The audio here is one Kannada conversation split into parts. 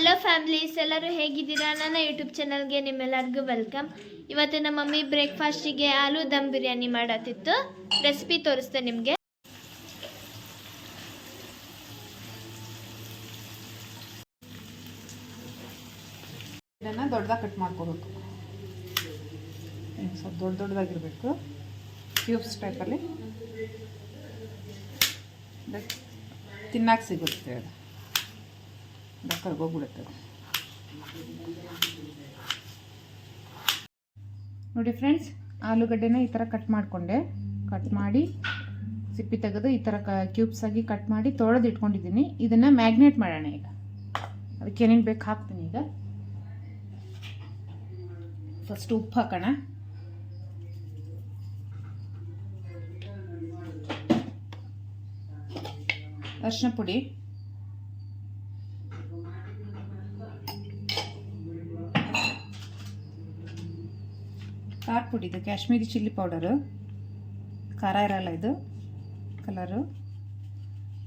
ಹಲೋ ಫ್ಯಾಮಿಲೀಸ್, ಎಲ್ಲರೂ ಹೇಗಿದ್ದೀರಾ? ನನ್ನ ಯೂಟ್ಯೂಬ್ ಚಾನಲ್ಗೆ ನಿಮ್ಮೆಲ್ಲರಿಗೂ ವೆಲ್ಕಮ್. ಇವತ್ತು ನಮ್ಮ ಮಮ್ಮಿ ಬ್ರೇಕ್ಫಾಸ್ಟಿಗೆ ಆಲೂ ದಮ್ ಬಿರಿಯಾನಿ ಮಾಡತ್ತಿತ್ತು. ರೆಸಿಪಿ ತೋರಿಸ್ತೆ ನಿಮಗೆ. ಇದನ್ನು ದೊಡ್ಡದಾಗಿ ಕಟ್ ಮಾಡ್ಕೋಬೇಕು. ಸ್ವಲ್ಪ ದೊಡ್ಡದಾಗಿರಬೇಕು. ಕ್ಯೂಬ್ಸ್ ಟೈಪಲ್ಲಿ ತಿನ್ನಕ್ಕೆ ಸಿಗುತ್ತೆ. ಅದು ಕರ್ಗೋಗ್ಬಿಡುತ್ತೆ. ನೋಡಿ ಫ್ರೆಂಡ್ಸ್, ಆಲೂಗಡ್ಡೆನ ಈ ಥರ ಕಟ್ ಮಾಡಿ ಸಿಪ್ಪಿ ತೆಗೆದು ಈ ಥರ ಕ್ಯೂಬ್ಸ್ ಆಗಿ ಕಟ್ ಮಾಡಿ ತೊಳೆದು ಇಟ್ಕೊಂಡಿದ್ದೀನಿ. ಇದನ್ನು ಮ್ಯಾಗ್ನೇಟ್ ಮಾಡೋಣ. ಈಗ ಅದಕ್ಕೆ ಏನೇನು ಬೇಕು ಹಾಕ್ತೀನಿ. ಈಗ ಫಸ್ಟ್ ಉಪ್ಪು ಹಾಕೋಣ. ಅರಿಶಿನ ಪುಡಿ, ಖಾರ ಪುಡಿ, ಇದು ಕಾಶ್ಮೀರಿ ಚಿಲ್ಲಿ ಪೌಡರು. ಖಾರ ಇರಲ್ಲ ಇದು,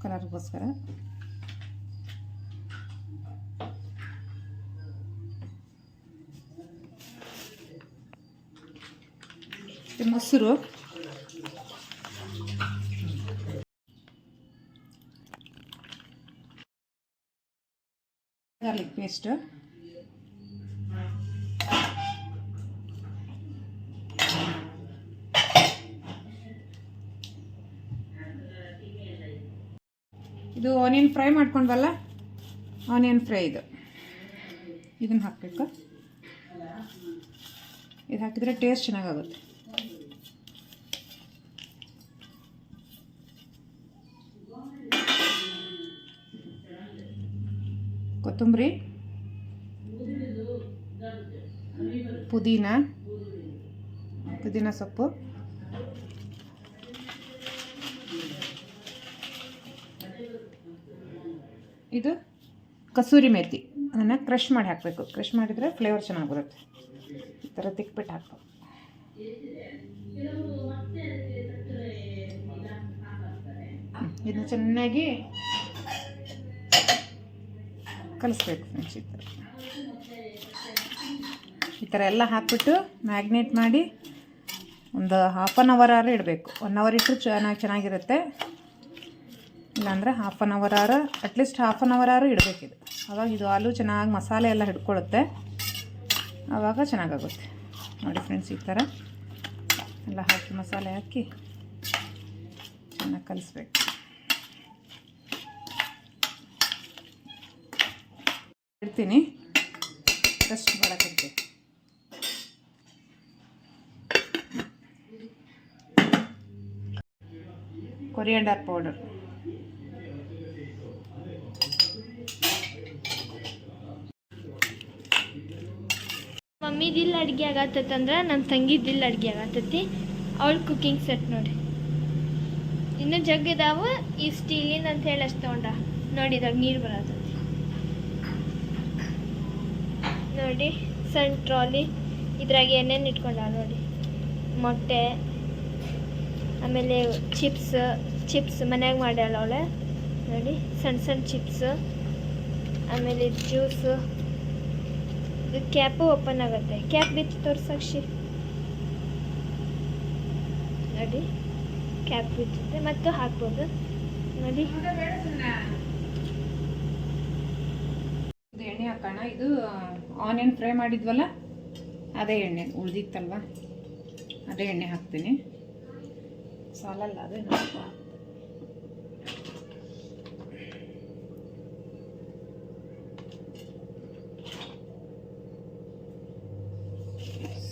ಕಲರ್ಗೋಸ್ಕರ. ಮೊಸರು, ಗಾರ್ಲಿಕ್ ಪೇಸ್ಟ್, ಇದು ಆನಿಯನ್ ಫ್ರೈ ಮಾಡ್ಕೊಂಡ್ವಲ್ಲ, ಆನಿಯನ್ ಫ್ರೈ ಇದನ್ನು ಹಾಕಬೇಕು. ಇದು ಹಾಕಿದರೆ ಟೇಸ್ಟ್ ಚೆನ್ನಾಗಾಗುತ್ತೆ. ಕೊತ್ತಂಬರಿ, ಪುದೀನ ಸೊಪ್ಪು, ಇದು ಕಸೂರಿ ಮೇಥಿ. ಅದನ್ನು ಕ್ರಷ್ ಮಾಡಿ ಹಾಕಬೇಕು. ಕ್ರಷ್ ಮಾಡಿದರೆ ಫ್ಲೇವರ್ ಚೆನ್ನಾಗಿ ಬರುತ್ತೆ. ಈ ಥರ ತಿಕ್ಬಿಟ್ಟು ಹಾಕಬೇಕು. ಇದನ್ನು ಚೆನ್ನಾಗಿ ಕಲಿಸ್ಬೇಕು ಫ್ರೆಂಡ್ಸ್. ಈ ಥರ ಎಲ್ಲ ಹಾಕ್ಬಿಟ್ಟು ಮ್ಯಾಗ್ನೇಟ್ ಮಾಡಿ ಒಂದು ಹಾಫ್ ಆನ್ ಅವರ್ ಆರು ಇಡಬೇಕು. 1 ಅವರ್ ಇಟ್ಟರು ಚೆನ್ನಾಗಿರುತ್ತೆ. ಇಲ್ಲಾಂದರೆ ಅಟ್ಲೀಸ್ಟ್ ಹಾಫ್ ಆನ್ ಅವರ್ ಆರು ಇಡಬೇಕಿದು. ಆವಾಗ ಇದು ಆಲೂ ಚೆನ್ನಾಗಿ ಮಸಾಲೆ ಎಲ್ಲ ಹಿಡ್ಕೊಳ್ಳುತ್ತೆ. ಆವಾಗ ಚೆನ್ನಾಗಾಗುತ್ತೆ. ನೋಡಿ ಫ್ರೆಂಡ್ಸ್, ಈ ಥರ ಎಲ್ಲ ಹಾಕಿ ಮಸಾಲೆ ಹಾಕಿ ಚೆನ್ನಾಗಿ ಕಲಿಸ್ಬೇಕು. ಇಡ್ತೀನಿ, ರೆಸ್ಟ್ ಮಾಡೋಕ್ಕಿರ್ತೀನಿ. ಕೊರಿಯಾಂಡರ್ ಪೌಡರ್, ಮಮ್ಮಿದಿಲ್ಲ ಅಡುಗೆ ಆಗತ್ತಂದ್ರೆ ನಮ್ಮ ತಂಗಿದಿಲ್ಲ ಅಡುಗೆ ಆಗತ್ತೈತಿ. ಅವಳು ಕುಕ್ಕಿಂಗ್ ಸೆಟ್ ನೋಡಿ. ಇನ್ನೂ ಜಗ್ ಇದಾವೆ. ಈ ಸ್ಟೀಲಿನ ಅಂತ ಹೇಳಿ ಅಷ್ಟು ತೊಗೊಂಡ ನೋಡಿ. ಇದಾಗ ನೀರು ಬರತ್ತೈತಿ ನೋಡಿ. ಸಣ್ಣ ಟ್ರಾಲಿ, ಇದ್ರಾಗ ಏನೇನು ಇಟ್ಕೊಂಡ ನೋಡಿ. ಮೊಟ್ಟೆ, ಆಮೇಲೆ ಚಿಪ್ಸ್ ಮನ್ಯಾಗ ಮಾಡ್ಯಾಳ ಅವಳೆ ನೋಡಿ. ಸಣ್ಣ ಚಿಪ್ಸ್, ಆಮೇಲೆ ಜ್ಯೂಸು. ಇದು ಕ್ಯಾಪು ಓಪನ್ ಆಗುತ್ತೆ. ಕ್ಯಾಪ್ ಬಿಚ್ಚಿ ತೋರ್ಸಾಕ್ಷಿ ನೋಡಿ. ಕ್ಯಾಪ್ ಬಿಚ್ಚುತ್ತೆ ಮತ್ತು ಹಾಕ್ಬೋದು ನೋಡಿ. ಎಣ್ಣೆ ಹಾಕೋಣ. ಇದು ಆನಿಯನ್ ಫ್ರೈ ಮಾಡಿದ್ವಲ್ಲ, ಅದೇ ಎಣ್ಣೆ ಉಳಿದಿತ್ತಲ್ವ, ಅದೇ ಎಣ್ಣೆ ಹಾಕ್ತೀನಿ. ಸಾಲಲ್ಲ ಅದು.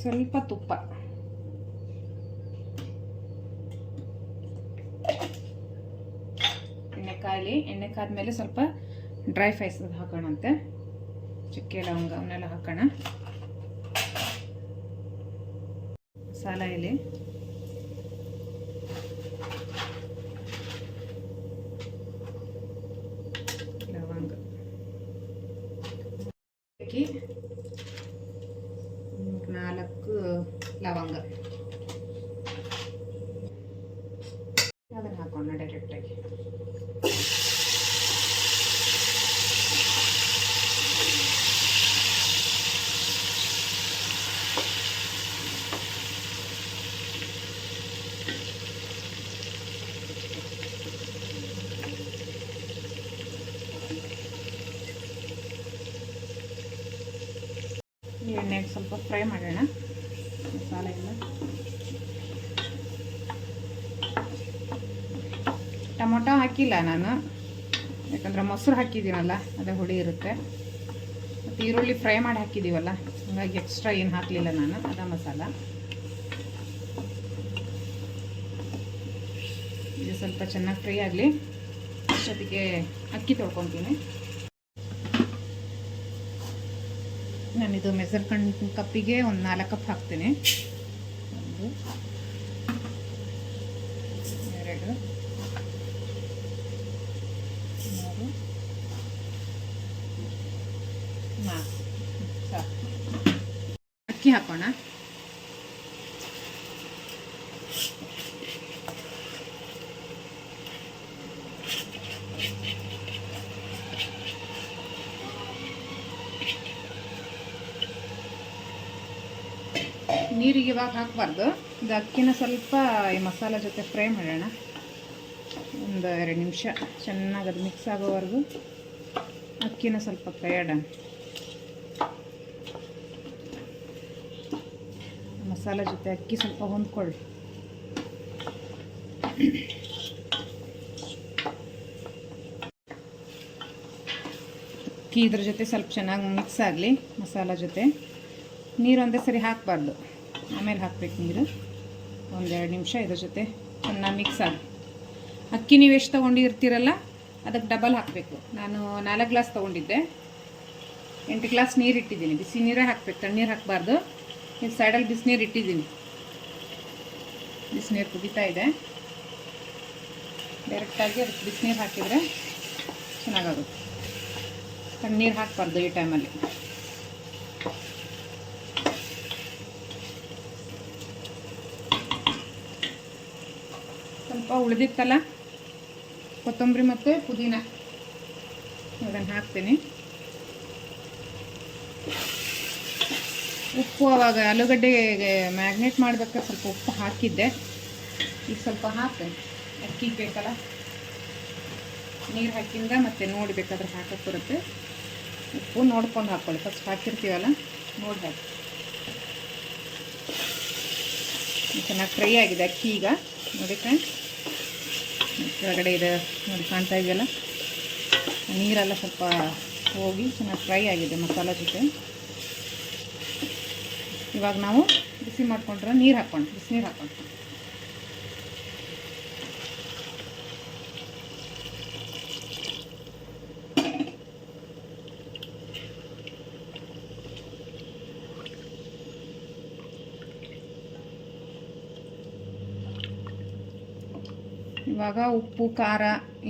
ಸ್ವಲ್ಪ ತುಪ್ಪ, ಎಣ್ಣೆ ಕಾದ್ಮೇಲೆ ಸ್ವಲ್ಪ ಡ್ರೈ ಫ್ರೈಸ್ ಹಾಕೋಣಂತೆ. ಚಕ್ಕೆ ಲವಂಗ ಅವನ್ನೆಲ್ಲ ಹಾಕೋಣ. ಮಸಾಲ ಎಲೆ, ಲವಂಗ ಹಾಕಿ 4 ಲವಂಗ ಅದನ್ನು ಹಾಕೋಣ ಡೈರೆಕ್ಟಾಗಿ. ಎಣ್ಣೆಗೆ ಸ್ವಲ್ಪ ಫ್ರೈ ಮಾಡೋಣ ಮಸಾಲೆ ಎಲ್ಲ. ಟೊಮೊಟೊ ಹಾಕಿಲ್ಲ ನಾನು, ಯಾಕಂದರೆ ಮೊಸರು ಹಾಕಿದ್ದೀನಲ್ಲ ಅದೇ ಹುಳಿ ಇರುತ್ತೆ. ಮತ್ತು ಈರುಳ್ಳಿ ಫ್ರೈ ಮಾಡಿ ಹಾಕಿದ್ದೀವಲ್ಲ, ಹಾಗಾಗಿ ಎಕ್ಸ್ಟ್ರಾ ಏನು ಹಾಕಲಿಲ್ಲ ನಾನು. ಅದ ಮಸಾಲ ಇದು ಸ್ವಲ್ಪ ಚೆನ್ನಾಗಿ ಫ್ರೈ ಆಗಲಿ. ಅಷ್ಟೊತ್ತಿಗೆ ಅಕ್ಕಿ ತೊಳ್ಕೊತೀನಿ. ನಾನಿದು ಮೆಸರ್ಕೊಂಡು ಕಪ್ಪಿಗೆ ಒಂದು 4 ಕಪ್ ಹಾಕ್ತೀನಿ. 1 2 3 4 ಸಾಕು. ಅಕ್ಕಿ ಹಾಕೋಣ. ನೀರಿಗೆ ಇವಾಗ ಹಾಕಬಾರ್ದು. ಇದು ಅಕ್ಕಿನ ಸ್ವಲ್ಪ ಈ ಮಸಾಲೆ ಜೊತೆ ಫ್ರೈ ಮಾಡೋಣ. ಒಂದು 2 ನಿಮಿಷ ಚೆನ್ನಾಗಿ ಅದು ಮಿಕ್ಸ್ ಆಗೋವರೆಗೂ ಅಕ್ಕಿನ ಸ್ವಲ್ಪ ಕೈಯಾಡೋಣ. ಮಸಾಲೆ ಜೊತೆ ಅಕ್ಕಿ ಸ್ವಲ್ಪ ಹೊಂದ್ಕೊಳ್ಳಿ. ಅಕ್ಕಿ ಇದ್ರ ಜೊತೆ ಸ್ವಲ್ಪ ಚೆನ್ನಾಗಿ ಮಿಕ್ಸ್ ಆಗಲಿ ಮಸಾಲ ಜೊತೆ. ನೀರು ಒಂದೇ ಸರಿ ಹಾಕಬಾರ್ದು, ಆಮೇಲೆ ಹಾಕ್ಬೇಕು ನೀರು. 1-2 ನಿಮಿಷ ಇದ್ರ ಜೊತೆ ಚೆನ್ನಾಗಿ ಮಿಕ್ಸ್ ಆಗಿ. ಅಕ್ಕಿ ನೀವು ಎಷ್ಟು ತೊಗೊಂಡಿರ್ತೀರಲ್ಲ ಅದಕ್ಕೆ ಡಬಲ್ ಹಾಕಬೇಕು. ನಾನು 4 ಗ್ಲಾಸ್ ತೊಗೊಂಡಿದ್ದೆ, 8 ಗ್ಲಾಸ್ ನೀರು ಇಟ್ಟಿದ್ದೀನಿ. ಬಿಸಿ ನೀರೇ ಹಾಕಬೇಕು, ತಣ್ಣೀರು ಹಾಕಬಾರ್ದು. ಇಲ್ಲಿ ಸೈಡಲ್ಲಿ ಬಿಸಿನೀರು ಇಟ್ಟಿದ್ದೀನಿ, ಬಿಸಿನೀರು ಕುದೀತಾ ಇದೆ. ಡೈರೆಕ್ಟಾಗಿ ಅದಕ್ಕೆ ಬಿಸಿನೀರು ಹಾಕಿದರೆ ಚೆನ್ನಾಗಾಗುತ್ತೆ. ತಣ್ಣೀರು ಹಾಕಬಾರ್ದು ಈ ಟೈಮಲ್ಲಿ. ಸ್ವಲ್ಪ ಉಳಿದಿತ್ತಲ್ಲ ಕೊತ್ತಂಬರಿ ಮತ್ತು ಪುದೀನ, ಅದನ್ನು ಹಾಕ್ತೀನಿ. ಉಪ್ಪು ಆವಾಗ ಆಲೂಗಡ್ಡೆಗೆ ಮ್ಯಾಗ್ನೇಟ್ ಮಾಡಬೇಕಾದ್ರೆ ಸ್ವಲ್ಪ ಉಪ್ಪು ಹಾಕಿದ್ದೆ, ಈಗ ಸ್ವಲ್ಪ ಹಾಕ್ತೇನೆ. ಅಕ್ಕಿಗೆ ಬೇಕಲ್ಲ, ನೀರು ಹಾಕಿಂದ ಮತ್ತೆ ನೋಡಿ ಬೇಕಾದ್ರೆ ಹಾಕಕ್ಕೆ ಬರುತ್ತೆ. ಉಪ್ಪು ನೋಡ್ಕೊಂಡು ಹಾಕ್ಕೊಳ್ಳಿ, ಫಸ್ಟ್ ಹಾಕಿರ್ತೀವಲ್ಲ ನೋಡಿ ಹಾಕಿ. ಚೆನ್ನಾಗಿ ಫ್ರೈ ಆಗಿದೆ ಅಕ್ಕಿ ಈಗ ನೋಡಿ ಫ್ರೆಂಡ್ಸ್. ಕೆಳಗಡೆ ಇದೆ ನೋಡಿ, ಕಾಣ್ತಾ ಇದೆಯಲ್ಲ, ನೀರೆಲ್ಲ ಸ್ವಲ್ಪ ಹೋಗಿ ಚೆನ್ನಾಗಿ ಫ್ರೈ ಆಗಿದೆ ಮಸಾಲ ಜೊತೆ. ಇವಾಗ ನಾವು ಬಿಸಿ ಮಾಡ್ಕೊಂಡ್ರೆ ನೀರು ಹಾಕ್ಕೊಂಡು ಬಿಸಿನೀರು ಹಾಕ್ಕೊಂಡು ಇವಾಗ ಉಪ್ಪು ಖಾರ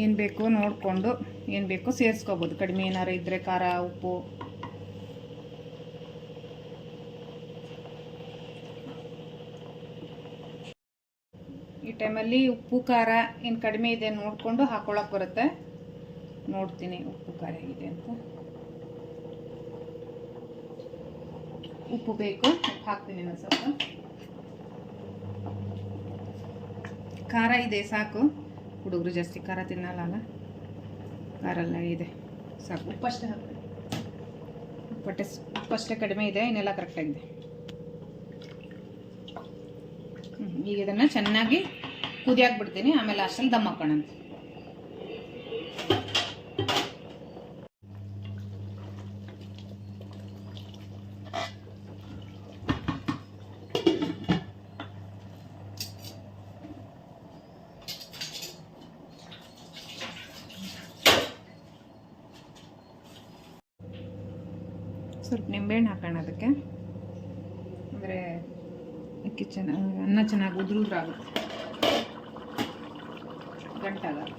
ಏನು ಬೇಕೋ ನೋಡಿಕೊಂಡು ಏನು ಬೇಕೋ ಸೇರಿಸ್ಕೋಬೋದು. ಕಡಿಮೆ ಏನಾರು ಇದ್ದರೆ ಖಾರ ಉಪ್ಪು. ಈ ಟೈಮಲ್ಲಿ ಉಪ್ಪು ಖಾರ ಏನು ಕಡಿಮೆ ಇದೆ ನೋಡಿಕೊಂಡು ಹಾಕ್ಕೊಳಕ್ಕೆ ಬರುತ್ತೆ. ನೋಡ್ತೀನಿ ಉಪ್ಪು ಖಾರ ಇದೆ ಅಂತ. ಉಪ್ಪು ಬೇಕು, ಉಪ್ಪು ಹಾಕ್ತೀನಿ ನಾನು ಸ್ವಲ್ಪ. ಖಾರ ಇದೆ ಸಾಕು, ಹುಡುಗರು ಜಾಸ್ತಿ ಖಾರ ತಿನ್ನಲ್ಲ, ಖಾರ ಎಲ್ಲ ಇದೆ ಸಾಕು. ಉಪ್ಪಷ್ಟೇ ಹಾಕ್ತೀನಿ, ಉಪ್ಪಷ್ಟೇ ಕಡಿಮೆ ಇದೆ, ಇನ್ನೆಲ್ಲ ಕರೆಕ್ಟಾಗಿದೆ. ಈಗ ಇದನ್ನು ಚೆನ್ನಾಗಿ ಕುದಿಯಾಕ್ಬಿಡ್ತೀನಿ, ಆಮೇಲೆ ಅಷ್ಟಲ್ಲಿ ದಮ್ ಹಾಕೋಣಂತ. ಸ್ವಲ್ಪ ನಿಂಬೆಹಣ್ಣು ಹಾಕೋಣ ಅದಕ್ಕೆ, ಅಂದರೆ ಅಕ್ಕಿ ಚೆನ್ನಾಗಿ ಅನ್ನ ಚೆನ್ನಾಗಿ ಉದುರಾಗುತ್ತೆ, ಗಂಟಾಗಲ್ಲ.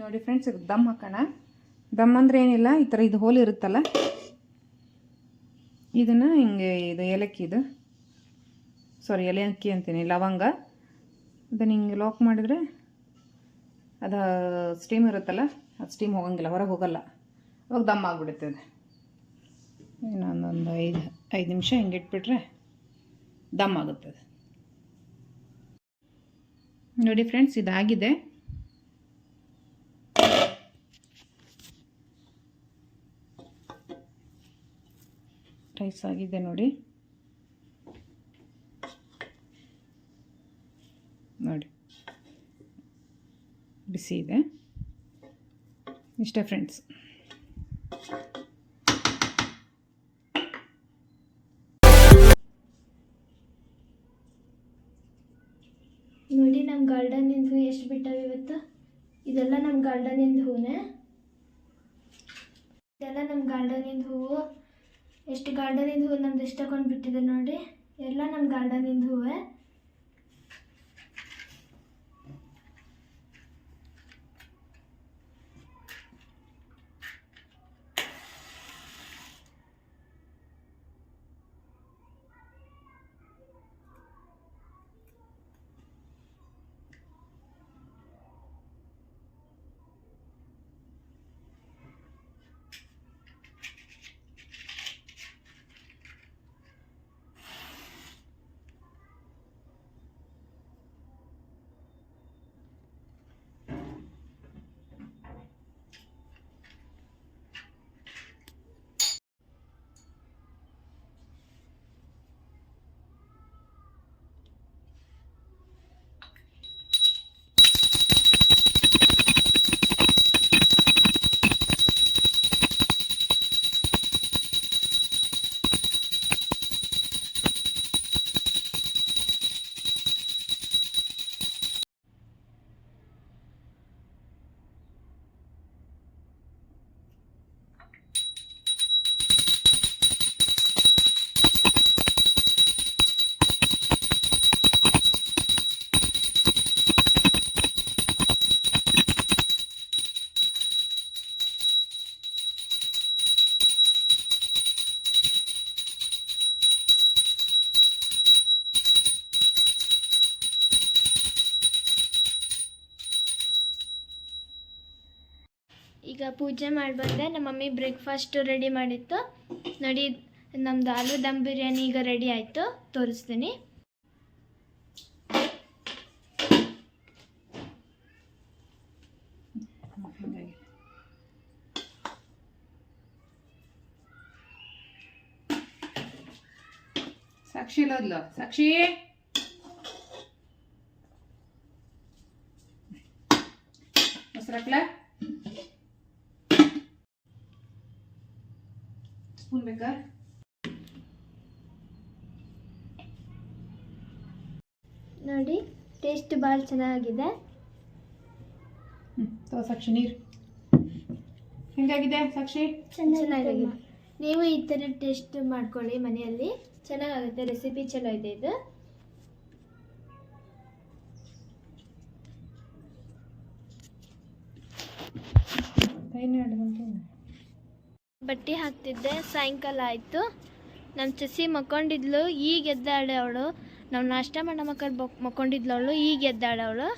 ನೋಡಿ ಫ್ರೆಂಡ್ಸ್, ಇದು ದಮ್ ಹಾಕೋಣ. ದಮ್ ಅಂದರೆ ಏನಿಲ್ಲ, ಈ ಥರ ಇದು ಹೋಲ್ ಇರುತ್ತಲ್ಲ, ಇದನ್ನು ಹಿಂಗೆ ಇದು ಏಲಕ್ಕಿದು ಸಾರಿ ಏಲಕ್ಕಿ ಅಂತೀನಿ, ಲವಂಗ. ಅದನ್ನು ಹಿಂಗೆ ಲಾಕ್ ಮಾಡಿದರೆ ಅದು ಸ್ಟೀಮ್ ಇರುತ್ತಲ್ಲ, ಅದು ಸ್ಟೀಮ್ ಹೋಗಂಗಿಲ್ಲ, ಹೊರಗೆ ಹೋಗಲ್ಲ, ಅವಾಗ ದಮ್ ಆಗಿಬಿಡುತ್ತೆ. ಅದು ಇನ್ನೊಂದೊಂದು 5 ನಿಮಿಷ ಹಿಂಗೆ ಇಟ್ಬಿಟ್ರೆ ದಮ್ ಆಗುತ್ತದೆ. ನೋಡಿ ಫ್ರೆಂಡ್ಸ್, ಇದಾಗಿದೆ. ರೈಸ್ ಆಗಿದೆ ನೋಡಿ. ನೋಡಿ ಬಿಸಿ ಇದೆ. ಇಷ್ಟೇ ಫ್ರೆಂಡ್ಸ್. ನೋಡಿ ನಮ್ಮ ಗಾರ್ಡನಿಂದ ಹೂ ಎಷ್ಟು ಬಿಟ್ಟಾವೆ ಇವತ್ತು. ಇದೆಲ್ಲ ನಮ್ಮ ಗಾರ್ಡನಿಂದ ಹೂನೇ. ಇದೆಲ್ಲ ನಮ್ಮ ಗಾರ್ಡನಿಂದ ಹೂವು. ಎಷ್ಟು ಗಾರ್ಡನಿಂದ ಹೂವು ನಮ್ದು ಎಷ್ಟು ತಗೊಂಡು ಬಿಟ್ಟಿದೆ ನೋಡಿ. ಎಲ್ಲ ನಮ್ಮ ಗಾರ್ಡನಿಂದ ಹೂವೇ. ಈಗ ಪೂಜೆ ಮಾಡಿ ಬಂದೆ. ನಮ್ಮ ಮಮ್ಮಿ ಬ್ರೇಕ್ಫಾಸ್ಟ್ ರೆಡಿ ಮಾಡಿತ್ತು ನೋಡಿ. ನಮ್ಮದು ಆಲೂ ದಮ್ ಬಿರಿಯಾನಿ ಈಗ ರೆಡಿ ಆಯಿತು, ತೋರಿಸ್ತೀನಿ. ಸಾಕ್ಷಿ ಇಲ್ಲೋದ್ಲು. ಸಾಕ್ಷಿ, ಮೊಸರಕ್ಲ ಸ್ಪೂನ್ ಬೇಕಾ? ನೋಡಿ ಟೇಸ್ಟ್ ಭಾಳ ಚೆನ್ನಾಗಿದೆ. ಸಾಕ್ಷಿ ನೀರು ಹೆಂಗಾಗಿದೆ ಸಾಕ್ಷಿ? ಚೆನ್ನಾಗಿದೆ. ನೀವು ಈ ಥರ ಟೇಸ್ಟ್ ಮಾಡ್ಕೊಳ್ಳಿ ಮನೆಯಲ್ಲಿ, ಚೆನ್ನಾಗಾಗುತ್ತೆ. ರೆಸಿಪಿ ಚಲೋ ಇದೆ ಇದು. ಬಟ್ಟೆ ಹಾಕ್ತಿದ್ದೆ, ಸಾಯಂಕಾಲ ಆಯಿತು. ನಮ್ಮ ಸಸಿ ಮಕ್ಕೊಂಡಿದ್ಲು, ಈಗ ಎದ್ದಾಳೆ ಅವಳು. ನಾವು ನಾಷ್ಟ ಮಾಡೋ ಮಕ್ಕೊಂಡಿದ್ಲು ಅವಳು, ಈಗ ಎದ್ದಾಳೆ ಅವಳು.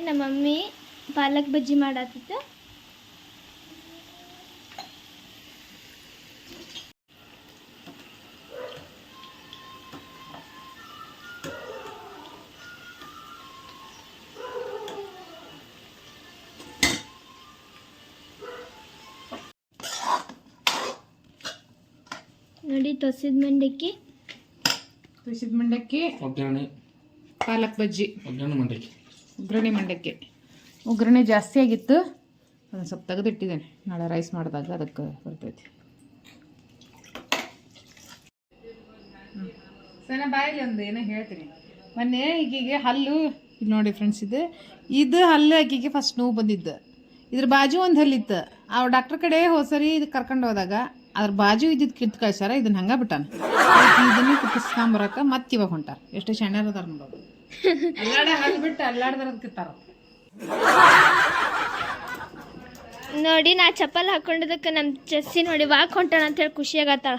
ನಮ್ಮ ಮಮ್ಮಿ ಪಾಲಕ್ ಬಜ್ಜಿ ಮಾಡತ್ತಿತ್ತು. ನೋಡಿ ತೊಸಿದ ಮಂಡಕ್ಕಿ, ಒಗ್ಗರಣೆ, ಪಾಲಕ್ ಬಜ್ಜಿ, ಒಗ್ಗರಣೆ ಮಂಡಕ್ಕಿ. ಒಗ್ಗರಣೆ ಜಾಸ್ತಿ ಆಗಿತ್ತು, ಅದನ್ನು ಸ್ವಲ್ಪ ತೆಗೆದಿಟ್ಟಿದ್ದೇನೆ, ನಾಳೆ ರೈಸ್ ಮಾಡಿದಾಗ ಅದಕ್ಕೆ ಬರ್ತೈತಿ. ಸಣ್ಣ ಬಾಯಲ್ಲಿ ಒಂದು ಏನೋ ಹೇಳ್ತೀನಿ. ಮೊನ್ನೆ ಈಗೀಗ ಹಲ್ಲು ಇಲ್ಲಿ ನೋಡಿ ಫ್ರೆಂಡ್ಸ್, ಇದು ಹಲ್ಲು ಆಕಿಗೆ ಫಸ್ಟ್ ನೋವು ಬಂದಿದ್ದು. ಇದ್ರ ಬಾಜು ಒಂದು ಹಲ್ಲಿತ್ತು. ಆ ಡಾಕ್ಟರ್ ಕಡೆ ಹೋಸರಿ ಇದು ಕರ್ಕೊಂಡು ಹೋದಾಗ ಅದ್ರ ಬಾಜು ಇದ್ದಿದ್ದು ಕಿತ್ತು ಕಳ್ಸ್ಯಾರ. ಇದನ್ನ ಹಂಗೆ ಬಿಟ್ಟಾನ. ಇದನ್ನು ಕಿತ್ತಿಸ್ಕೊಂಬರಕ್ಕೆ ಮತ್ತೆ ಇವಾಗ ಹೊಂಟಾರ. ಎಷ್ಟು ಶಣ್ಯರ್ ಅದಾರ ನೋಡೋದು. ಅಲ್ಲಾಡ ಹಲ್ಲು ಬಿಟ್ಟು ಅಲ್ಲಾಡ್ದಾರ ಕಿತ್ತಾರ. ನೋಡಿ ನಾ ಚಪ್ಪಲ್ ಹಾಕೊಂಡಿದ್ದಕ್ಕೆ ನಮ್ಮ ಚೆಸ್ಸಿ ನೋಡಿ ವಾಕ್ ಹೊಂಟಾನ ಅಂತ ಹೇಳಿ ಖುಷಿಯಾಗತ್ತಾಳ.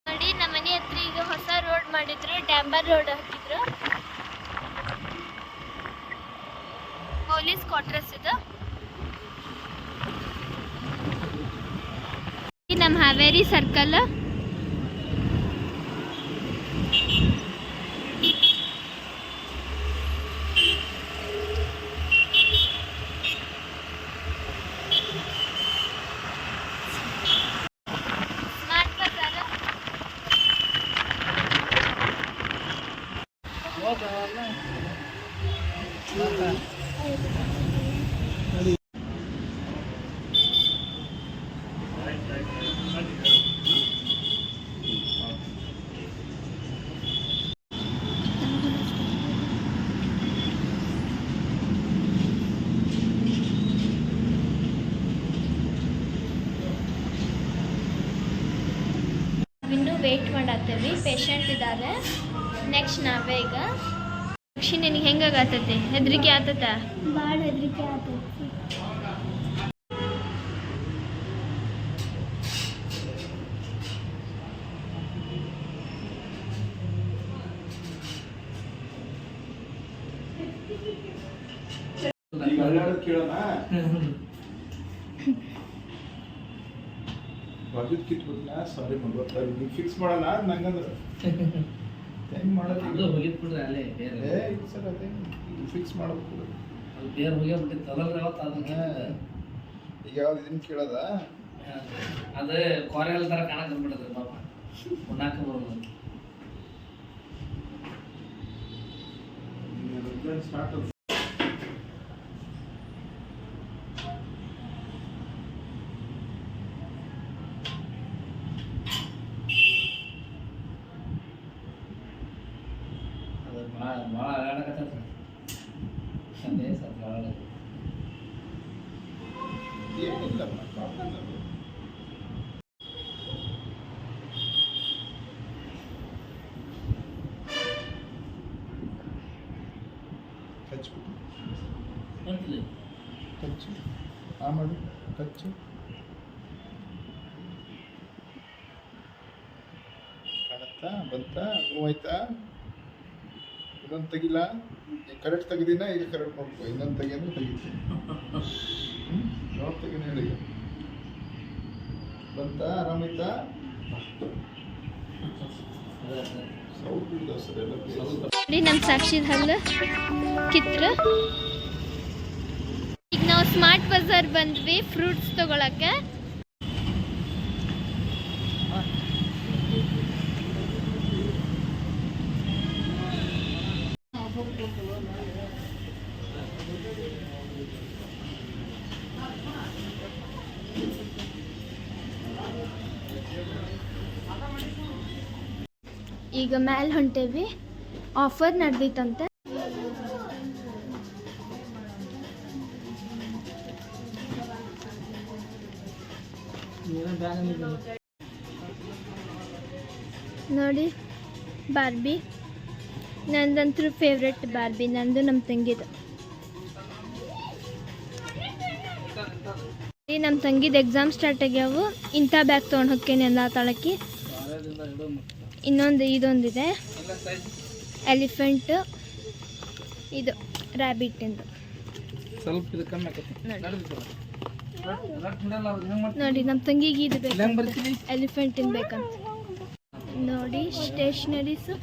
ನೋಡಿ ನಮ್ಮ ಮನೆ ಹತ್ರ ಈಗ ಹೊಸ ರೋಡ್ ಮಾಡಿದ್ರು, ಡ್ಯಾಂಬರ್ ರೋಡ್ ಹಾಕಿದ್ರು. ಪೊಲೀಸ್ ಕ್ವಾರ್ಟರ್ಸ್ ಇದು. ನಮ್ಮ ಹಾವೇರಿ ಸರ್ಕಲ್. ಇನ್ನೂ ವೆಯ್ಟ್ ಮಾಡತ್ತೇವಿ. ಪೇಷಂಟ್ ಇದ್ದಾರೆ. ನೆಕ್ಸ್ಟ್ ನಾವೇ ಈಗ. ಅಕ್ಷಿ ನಿನಗೆ ಹೆಂಗಾಗತ್ತೈತಿ? ಹೆದರಿಕೆ ಆತತ? ಭಾಳ ಹೆದರಿಕೆ ಆತೈತಿ. ಪ್ರಾಜೆಕ್ಟ್ ಕಿತ್ಬಿಡ್ಲ ಸಾರಿ ಮಾಡ್ತಾರೆ. ನೀವು ಫಿಕ್ಸ್ ಮಾಡೋಣ ನಂಗಂದ್ರೆ ಹೆಂಗೆ ಮಾಡೋದು? ಅದು ಹೋಗಿದ್ಬಿಡ್ರಿ ಅಲ್ಲೇ ಬೇರೆ ಸರ್ ಅದೇ ಫಿಕ್ಸ್ ಮಾಡಬೇಕು. ಅದು ಬೇರೆ ಹೋಗ್ಬಿಟ್ಟಿತ್ತು ಅದಲ್ರಿ ಅವತ್ತು ಅದನ್ನ ಈಗ ಯಾವ್ದು ಇದನ್ನು ಕೇಳೋದ? ಅದು ಕೊರೆಗಲ್ ಥರ ಕಾಣಕ್ಕೆ ಬಂದ್ಬಿಡದ್ರಿ ಪಾಪ ಉಣ್ಣಾಕ ಬರೋದು. ಸ್ಟಾರ್ಟ್ ಭಾಳ ಅಗಾಡಕತ್ತೈತ್ರಿ ಸಂದೇ ಸರ್ ಭಾಳ ಏನಿಲ್ಲ ಹಚ್ಬಿಟ್ಟು ಬಂತಲಿ ಹಚ್ಚು ಆ ಮಾಡು ಹಚ್ಚು. ಕಾಣತ್ತಾ? ಬಂತಾ? ನೋವಾಯ್ತಾ? ಇನ್ನೊಂದು ತೆಗಿಲ್ಲ. ಈಗ ಕರೆಕ್ಟ್ ತೆಗೆದಿನ ಈಗ ಕರೆಕ್ಟ್ ಮಾಡ್ಕೊ. ಇನ್ನೊಂದು ತೆಗಿ ಅಂದ್ರೆ ತೆಗಿತೀನಿ. ಯಾವಾಗ ತೆಗಿನ ಹೇಳಿ. ಬಂತಾ? ಆರಾಮಾಯ್ತಾ? ಸೌಟ್ ಬಿಡ್ದ ಸರ್ ಎಲ್ಲ ನೋಡಿ ನಮ್ಮ ಸಾಕ್ಷಿದ ಹಲ್ಲು ಕಿತ್ರ. ಈಗ ನಾವು ಸ್ಮಾರ್ಟ್ ಬಜಾರ್ ಬಂದ್ವಿ ಫ್ರೂಟ್ಸ್ ತಗೊಳಕ್ಕೆ. ಈಗ ಮ್ಯಾಲೆ ಹೊಂಟೇವಿ. ಆಫರ್ ನಡೆದಿತ್ತಂತೆ. ನೋಡಿ ಬಾರ್ಬಿ ನಂದಂತೂ ಫೇವ್ರೆಟ್ ಬಾರ್ಬಿ. ನಂದು ನಮ್ಮ ತಂಗಿದು. ನಮ್ಮ ತಂಗಿದ ಎಕ್ಸಾಮ್ ಸ್ಟಾರ್ಟ್ ಆಗ್ಯಾವು. ಇಂಥ ಬ್ಯಾಗ್ ತೊಗೊಂಡು ಹೋಗ್ತೇನೆ ಎಲ್ಲ ತಾಳಕ್ಕಿ. ಇನ್ನೊಂದು ಇದೊಂದಿದೆ ಎಲಿಫೆಂಟ್, ಇದು ರ್ಯಾಬಿಟ್ಟಿಂದು. ನೋಡಿ ನಮ್ಮ ತಂಗಿಗೆ ಇದು ಬೇಕು, ಎಲಿಫೆಂಟಿಂದು ಬೇಕಂತ. ನೋಡಿ ಸ್ಟೇಷನರೀಸು.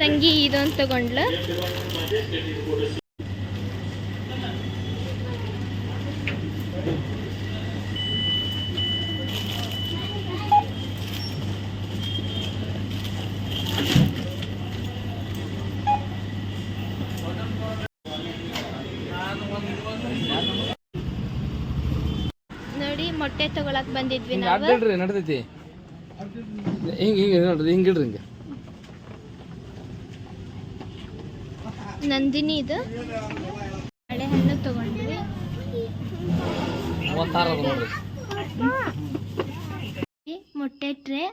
ತಂಗಿ ಇದೊಂದು ತಗೊಂಡ್ಲು. ನೋಡಿ ಮೊಟ್ಟೆ ತಗೊಳಕ್ ಬಂದಿದ್ವಿ ನಾವು. ನಡ್ದೈತಿ ಹಿಂಗೆ ನೋಡ್ರಿ ಹಿಂಗೆ ಇಡ್ರಿ ಹಿಂಗೆ. ನಂದಿನಿ ಇದು ಬಾಳೆಹಣ್ಣು ತಗೊಂಡ್ವಿ. 36 ಅದು ನೋಡ್ರಿ. ಮೊಟ್ಟೆ ಟ್ರೇ,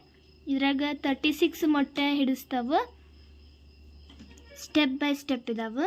ಇದ್ರಾಗ 36 ಮೊಟ್ಟೆ ಹಿಡಿಸ್ತಾವ. ಸ್ಟೆಪ್ ಬೈ ಸ್ಟೆಪ್ ಇದಾವ.